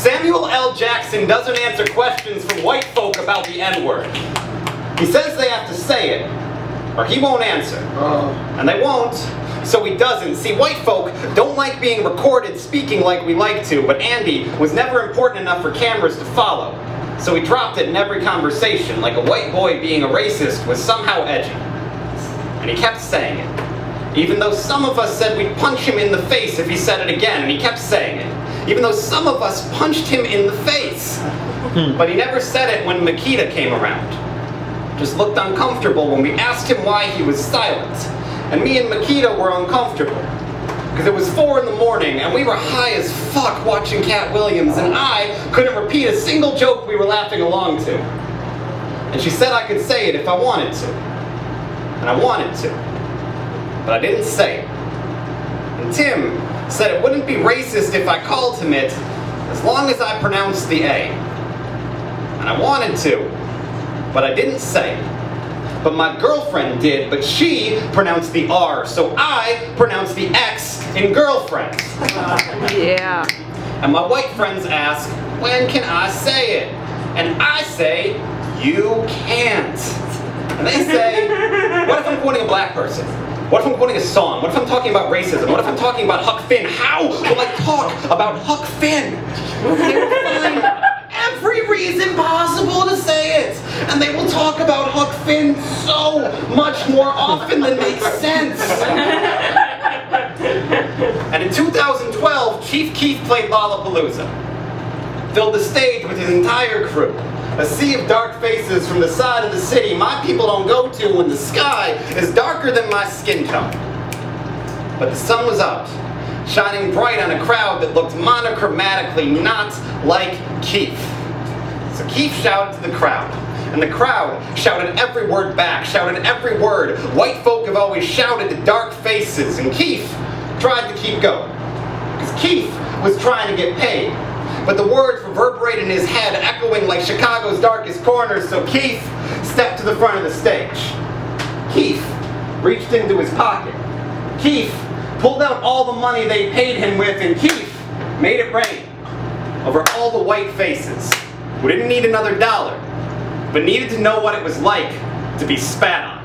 Samuel L. Jackson doesn't answer questions from white folk about the N-word. He says they have to say it, or he won't answer. And they won't, so he doesn't. See, white folk don't like being recorded speaking like we like to, but Andy was never important enough for cameras to follow. So he dropped it in every conversation, like a white boy being a racist was somehow edgy. And he kept saying it. Even though some of us said we'd punch him in the face if he said it again, and he kept saying it. Even though some of us punched him in the face. But he never said it when Makita came around. Just looked uncomfortable when we asked him why he was silent. And me and Makita were uncomfortable. Because it was 4 in the morning, and we were high as fuck watching Cat Williams, and I couldn't repeat a single joke we were laughing along to. And she said I could say it if I wanted to. And I wanted to. But I didn't say it. And Tim said it wouldn't be racist if I called him it, as long as I pronounced the A. And I wanted to, but I didn't say it. But my girlfriend did, but she pronounced the R, so I pronounced the X in girlfriend. Yeah. And my white friends ask, when can I say it? And I say, you can't. And they say, what if I'm quoting a black person? What if I'm quoting a song? What if I'm talking about racism? What if I'm talking about Huck Finn? How will I talk about Huck Finn? They will find every reason possible to say it. And they will talk about Huck Finn so much more often than makes sense. And in 2012, Chief Keef played Lollapalooza. Filled the stage with his entire crew. A sea of dark faces from the side of the city my people don't go to when the sky is darker than my skin tone. But the sun was out, shining bright on a crowd that looked monochromatically not like Keef. So Keef shouted to the crowd, and the crowd shouted every word back, shouted every word. White folk have always shouted to dark faces, and Keef tried to keep going. Because Keef was trying to get paid. But the words reverberated in his head, echoing like Chicago's darkest corners, so Keef stepped to the front of the stage. Keef reached into his pocket. Keef pulled out all the money they paid him with, and Keef made it rain over all the white faces who didn't need another dollar, but needed to know what it was like to be spat on.